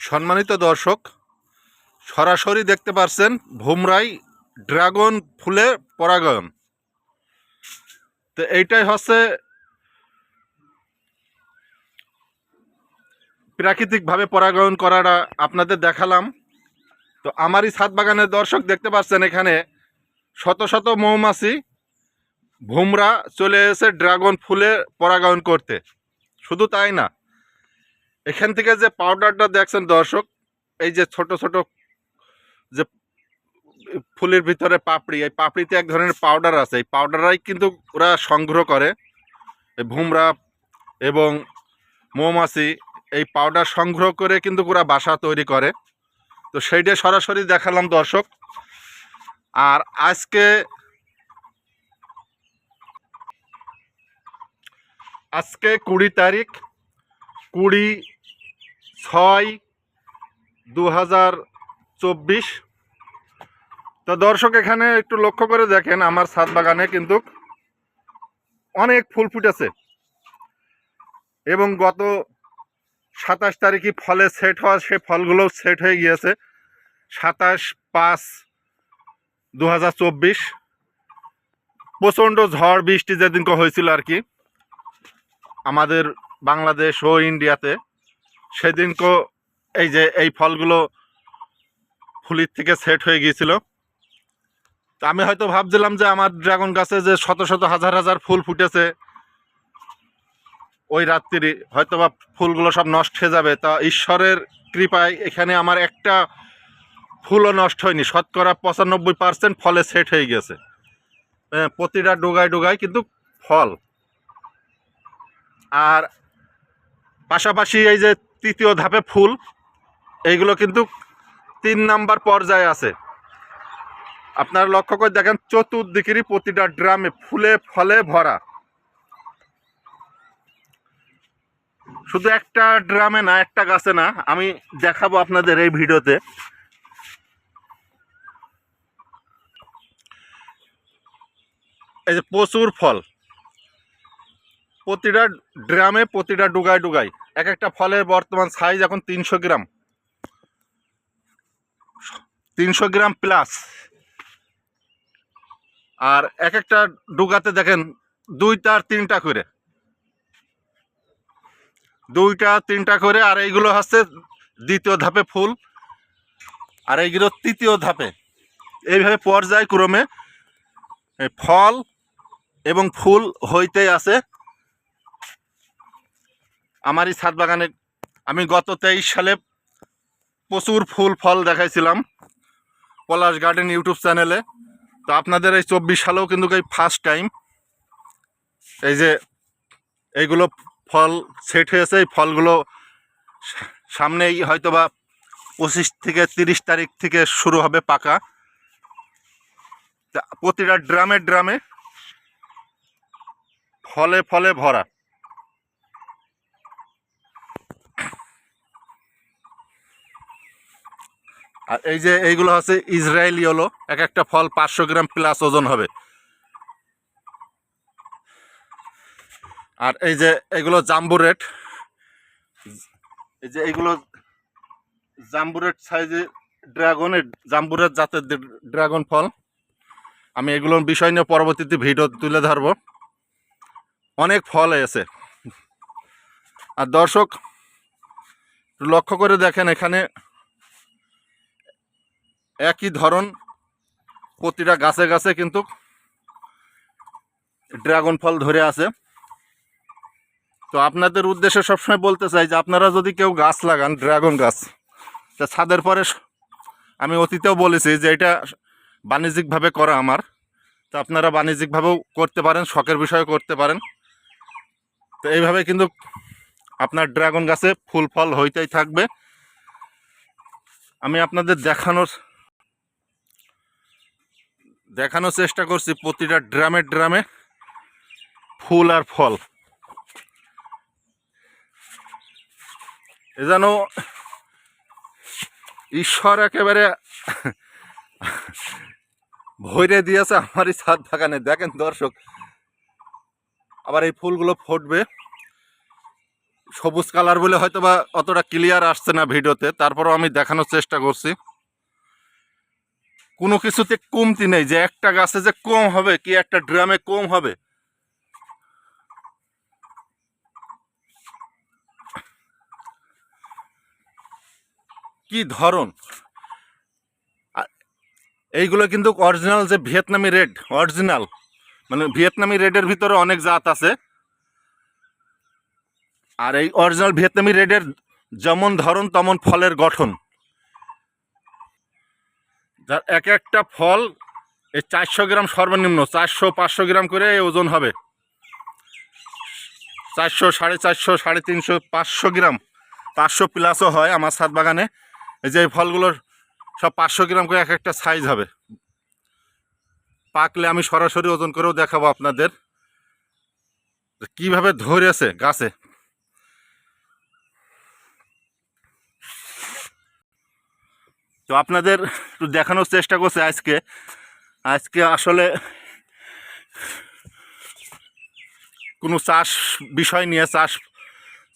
সম্মানিত দর্শক, সরাসরি দেখতে পাচ্ছেন ভুমরাই ড্রাগন ফুলের পরাগায়ন। তো এইটাই হচ্ছে প্রাকৃতিকভাবে পরাগায়ন করাটা আপনাদের দেখালাম। তো আমারই ছাদ বাগানের দর্শক দেখতে পাচ্ছেন এখানে শত শত মৌমাছি ভুমরা চলে এসে ড্রাগন ফুলে পরাগায়ন করতে। শুধু তাই না, এখান থেকে যে পাউডারটা দেখছেন দর্শক, এই যে ছোট ছোট যে ফুলের ভিতরে পাপড়ি, এই পাপড়িতে এক ধরনের পাউডার আছে। এই পাউডারই কিন্তু ওরা সংগ্রহ করে, ভুমরা এবং মৌমাছি এই পাউডার সংগ্রহ করে কিন্তু ওরা বাসা তৈরি করে। তো সেইটা সরাসরি দেখালাম দর্শক। আর আজকে 20 তারিখ, 20/6/2024। তো দর্শক এখানে একটু লক্ষ্য করে দেখেন, আমার ছাদ বাগানে কিন্তু অনেক ফুল ফুটেছে এবং গত 27 তারিখে ফলে সেট হওয়া সে ফলগুলো সেট হয়ে গিয়েছে। 27/5/2024 প্রচণ্ড ঝড় বৃষ্টি যেদিনকে হয়েছিল আর কি আমাদের বাংলাদেশ ও ইন্ডিয়াতে, সেদিনকে এই ফলগুলো ফুলির থেকে সেট হয়ে গিয়েছিল। তো আমি হয়তো ভাবছিলাম যে আমার ড্রাগন গাছে যে শত শত হাজার হাজার ফুল ফুটেছে, ওই রাত্রি হয়তো বা ফুলগুলো সব নষ্ট হয়ে যাবে। তা ঈশ্বরের কৃপায় এখানে আমার একটা ফুলও নষ্ট হয়নি। শতকরা 95% ফলে সেট হয়ে গেছে। প্রতিটা ডোগায় ডোগায় কিন্তু ফল। আর পাশাপাশি এই যে তৃতীয় ধাপে ফুল, এইগুলো কিন্তু 3 নাম্বার পর্যায়ে আছে। আপনারা লক্ষ্য করে দেখেন, চতুর্দিকেরই প্রতিটা ড্রামে ফুলে ফলে ভরা। শুধু একটা ড্রামে না, একটা গাছে না, আমি দেখাবো আপনাদের এই ভিডিওতে। এই যে প্রচুর ফল, প্রতিটা ড্রামে প্রতিটা ডুগায় ডুগায়। এক একটা ফলের বর্তমান সাইজ এখন 300 গ্রাম, 300 গ্রাম প্লাস। আর এক একটা ডুগাতে দেখেন 2টা 3টা করে, 2টা 3টা করে। আর এইগুলো হচ্ছে দ্বিতীয় ধাপে ফুল, আর এইগুলো তৃতীয় ধাপে। এইভাবে পর্যায়ক্রমে ফল এবং ফুল হইতেই আছে আমার এই ছাদ বাগানে। আমি গত 23 সালে প্রচুর ফুল ফল দেখাইছিলাম পলাশ গার্ডেন ইউটিউব চ্যানেলে। তো আপনাদের এই 24 সালেও কিন্তু এই ফার্স্ট টাইম এই যে এইগুলো ফল সেট হয়েছে। এই ফলগুলো সামনেই হয়তো বা 25 থেকে 30 তারিখ থেকে শুরু হবে পাকা। প্রতিটা ড্রামে ড্রামে ফলে ফলে ভরা। আর এই যে এইগুলো হচ্ছে ইসরায়েলি হলো, এক একটা ফল 500 গ্রাম প্লাস ওজন হবে। আর এই যে এগুলো জাম্বু রেড, এই যে এইগুলো জাম্বু রেড সাইজে ড্রাগনের জাম্বু রেড জাতের ড্রাগন ফল। আমি এগুলোর বিষয় নিয়ে পরবর্তীতে ভিডিও তুলে ধরবো। অনেক ফল এসে। আর দর্শক লক্ষ্য করে দেখেন, এখানে একই ধরন প্রতিটা গাছে গাছে কিন্তু ড্রাগন ফল ধরে আছে। তো আপনাদের উদ্দেশ্যে সবসময় বলতে চাই যে আপনারা যদি কেউ গাছ লাগান, ড্রাগন গাছ, তা ছাদের পরে, আমি অতীতেও বলেছি যে এটা বাণিজ্যিকভাবে করা আমার। তো আপনারা বাণিজ্যিকভাবেও করতে পারেন, শখের বিষয়ে করতে পারেন। তো এইভাবে কিন্তু আপনার ড্রাগন গাছে ফুল ফল হইতেই থাকবে। আমি আপনাদের দেখানোর চেষ্টা করছি প্রতিটা ড্রামে ড্রামে ফুল আর ফল। এ যেন ঈশ্বর একেবারে ভরে দিয়েছে আমার এই ছাদ বাগানে। দেখেন দর্শক, আবার এই ফুলগুলো ফুটবে। সবুজ কালার বলে হয়তো বা অতটা ক্লিয়ার আসছে না ভিডিওতে, তারপরও আমি দেখানোর চেষ্টা করছি। কোনো কিছুতে কমতি নেই যে একটা গাছে যে কম হবে কি একটা ড্রামে কম হবে। কি ধরন! এইগুলো কিন্তু অরিজিনাল যে ভিয়েতনামি রেড, অরিজিনাল মানে ভিয়েতনামি রেডের ভিতরে অনেক জাত আছে। আর এই অরিজিনাল ভিয়েতনামি রেডের যেমন ধরন তেমন ফলের গঠন। যার এক একটা ফল এই 400 গ্রাম সর্বনিম্ন, 400-500 গ্রাম করে ওজন হবে। 400, 450, 350, 500 গ্রাম, 500 প্লাসও হয় আমার ছাদ বাগানে। এই যে এই ফলগুলোর সব 500 গ্রাম করে এক একটা সাইজ হবে। পাকলে আমি সরাসরি ওজন করেও দেখাবো আপনাদের কিভাবে ধরেছে গাছে। তো আপনাদের একটু দেখানোর চেষ্টা করছে আজকে আসলে কোনো চাষ বিষয় নিয়ে,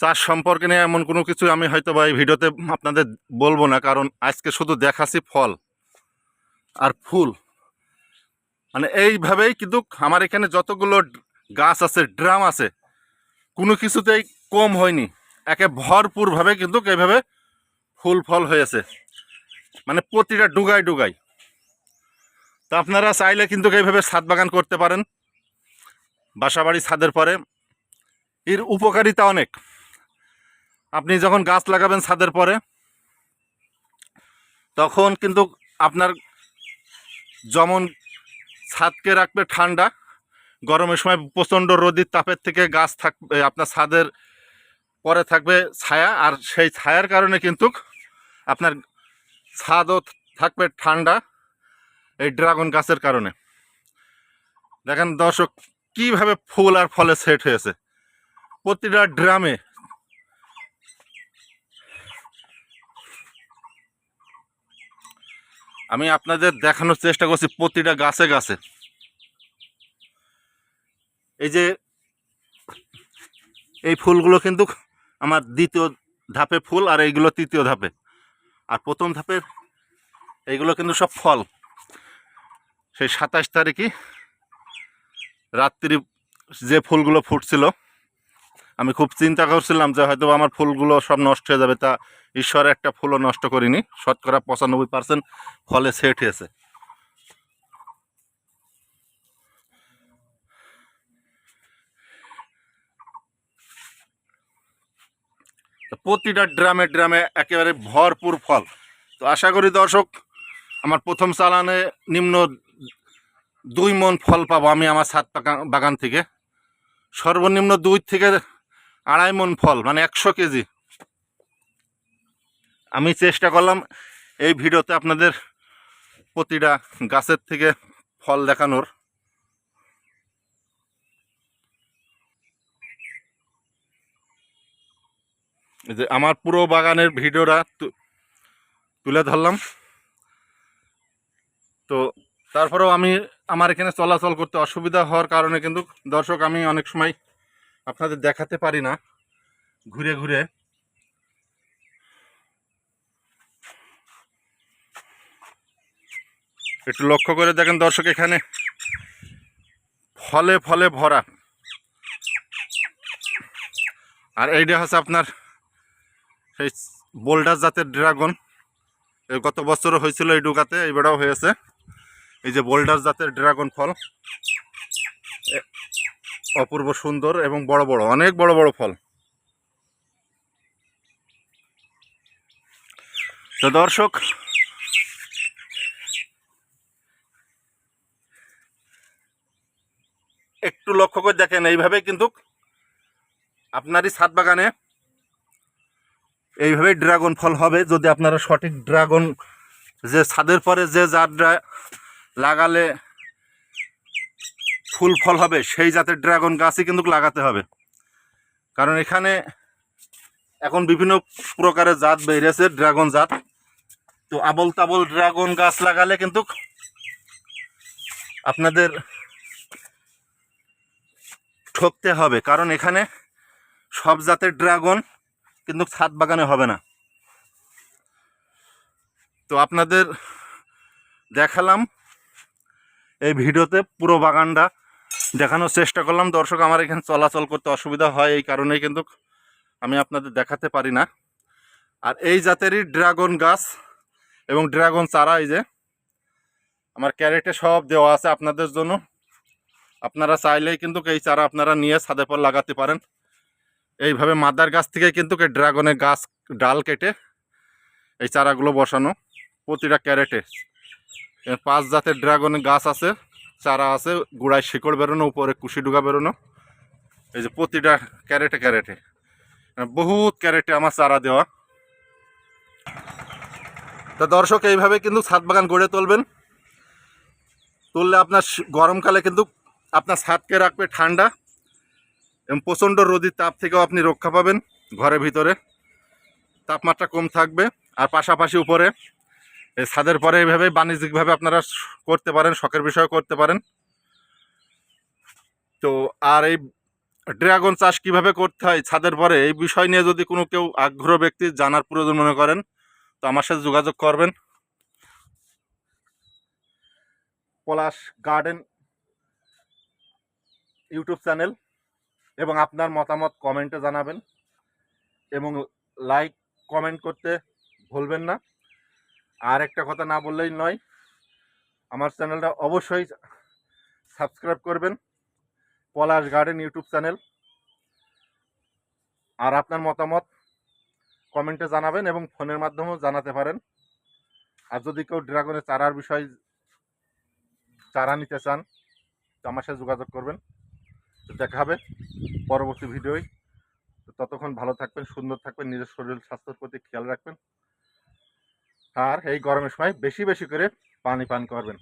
চাষ সম্পর্কে নিয়ে এমন কোনো কিছু আমি হয়তো বা এই ভিডিওতে আপনাদের বলবো না, কারণ আজকে শুধু দেখাচ্ছি ফল আর ফুল। মানে এইভাবেই কিন্তু আমার এখানে যতগুলো গাছ আছে, ড্রাম আছে, কোনো কিছুতেই কম হয়নি, একে ভরপুরভাবে কিন্তু এইভাবে ফুল ফল হয়েছে, মানে প্রতিটা ডুগায় ডুগায়। তো আপনারা চাইলে কিন্তু এইভাবে ছাদ বাগান করতে পারেন বাসাবাড়ি ছাদের পরে। এর উপকারিতা অনেক। আপনি যখন গাছ লাগাবেন ছাদের পরে, তখন কিন্তু আপনার যেমন ছাদকে রাখবে ঠান্ডা, গরমের সময় প্রচণ্ড রোদের তাপের থেকে গাছ থাকবে আপনার ছাদের পরে থাকবে ছায়া, আর সেই ছায়ার কারণে কিন্তু আপনার ছাদও থাকবে ঠান্ডা এই ড্রাগন গাছের কারণে। দেখেন দর্শক কিভাবে ফুল আর ফলে সেট হয়েছে প্রতিটা ড্রামে। আমি আপনাদের দেখানোর চেষ্টা করছি প্রতিটা গাছে গাছে। এই যে এই ফুলগুলো কিন্তু আমার দ্বিতীয় ধাপে ফুল, আর এইগুলো তৃতীয় ধাপে। আর প্রথম ধাপের এইগুলো কিন্তু সব ফল। সেই 27 তারিখে রাত্রি যে ফুলগুলো ফুটছিল, আমি খুব চিন্তা করছিলাম যে হয়তো আমার ফুলগুলো সব নষ্ট হয়ে যাবে, তা ঈশ্বর একটা ফুলও নষ্ট করিনি, শতকরা 95% ফলে সেট হয়েছে। প্রতিটা ড্রামে ড্রামে একেবারে ভরপুর ফল। তো আশা করি দর্শক আমার প্রথম চালানে নিম্ন 2 মণ ফল পাবো আমি আমার ছাদ বাগান থেকে, সর্বনিম্ন 2 থেকে 2.5 মণ ফল, মানে 100 কেজি। আমি চেষ্টা করলাম এই ভিডিওতে আপনাদের প্রতিটা গাছের থেকে ফল দেখানোর। যে আমার পুরো বাগানের ভিডিওটা তুলে ধরলাম। তো তারপরেও আমার এখানে চলাচল করতে অসুবিধা হওয়ার কারণে কিন্তু দর্শক আমি অনেক সময় আপনাদের দেখাতে পারি না ঘুরে ঘুরে। একটু লক্ষ্য করে দেখেন দর্শক, এখানে ফলে ফলে ভরা। আর এইটা হচ্ছে আপনার সেই বোল্ডার জাতের ড্রাগন। গত বছরও হয়েছিল এই ডুকাতে, এইবারও হয়েছে। এই যে বোল্ডার জাতের ড্রাগন ফল, অপূর্ব সুন্দর এবং বড় বড়, অনেক বড় বড় ফল। তো দর্শক একটু লক্ষ্য করে দেখেন, এইভাবে কিন্তু আপনারই ছাদ বাগানে এইভাবেই ড্রাগন ফল হবে যদি আপনারা সঠিক ড্রাগন, যে ছাদের পরে যে জাতটা লাগালে ফুল ফল হবে সেই জাতের ড্রাগন গাছই কিন্তু লাগাতে হবে। কারণ এখানে এখন বিভিন্ন প্রকারের জাত বেরিয়েছে ড্রাগন জাত। তো আবল তাবল ড্রাগন গাছ লাগালে কিন্তু আপনাদের ঠকতে হবে, কারণ এখানে সব জাতের ড্রাগন কিন্তু ছাদ বাগানে হবে না। তো আপনাদের দেখালাম এই ভিডিওতে, পুরো বাগানটা দেখানোর চেষ্টা করলাম। দর্শক, আমার এখানে চলাচল করতে অসুবিধা হয়, এই কারণেই কিন্তু আমি আপনাদের দেখাতে পারি না। আর এই জাতেরই ড্রাগন গাছ এবং ড্রাগন চারা এই যে আমার ক্যারেটে সব দেওয়া আছে আপনাদের জন্য। আপনারা চাইলেই কিন্তু এই চারা আপনারা নিয়ে ছাদের পর লাগাতে পারেন। এইভাবে মাদার গাছ থেকে কিন্তু ড্রাগনের গাছ ডাল কেটে এই চারাগুলো বসানো। প্রতিটা ক্যারেটে 5 জাতের ড্রাগনের গাছ আছে, চারা আছে, গোড়ায় শিকড় বেরোনো, উপরে কুশি ডুগা বেরোনো। এই যে প্রতিটা ক্যারেটে ক্যারেটে, বহুত ক্যারেটে আমার চারা দেওয়া। তা দর্শক, এইভাবে কিন্তু ছাদ বাগান গড়ে তুলবেন। তুললে আপনার গরমকালে কিন্তু আপনার ছাদকে রাখবে ঠান্ডা এবং প্রচণ্ড রোদের তাপ থেকেও আপনি রক্ষা পাবেন। ঘরের ভিতরে তাপমাত্রা কম থাকবে। আর পাশাপাশি উপরে এই ছাদের পরে এইভাবে বাণিজ্যিকভাবে আপনারা করতে পারেন, শখের বিষয় করতে পারেন। তো আর এই ড্রাগন চাষ কিভাবে করতে হয় ছাদের পরে, এই বিষয় নিয়ে যদি কোনো কেউ আগ্রহ ব্যক্তি জানার প্রয়োজন মনে করেন, তো আমার সাথে যোগাযোগ করবেন। পলাশ গার্ডেন ইউটিউব চ্যানেল, এবং আপনার মতামত কমেন্টে জানাবেন এবং লাইক কমেন্ট করতে ভুলবেন না। আর একটা কথা না বললেই নয়, আমার চ্যানেলটা অবশ্যই সাবস্ক্রাইব করবেন, পলাশ গার্ডেন ইউটিউব চ্যানেল। আর আপনার মতামত কমেন্টে জানাবেন এবং ফোনের মাধ্যমেও জানাতে পারেন। আর যদি কেউ ড্রাগনের চারার বিষয় চারা নিতে চান, তো আমার সাথে যোগাযোগ করবেন। তো দেখা হবে পরবর্তী ভিডিওয়। তো ততক্ষণ ভালো থাকবেন, সুন্দর থাকবেন, নিজের শরীর স্বাস্থ্যের প্রতি খেয়াল রাখবেন। আর এই গরমের সময় বেশি বেশি করে পানি পান করবেন।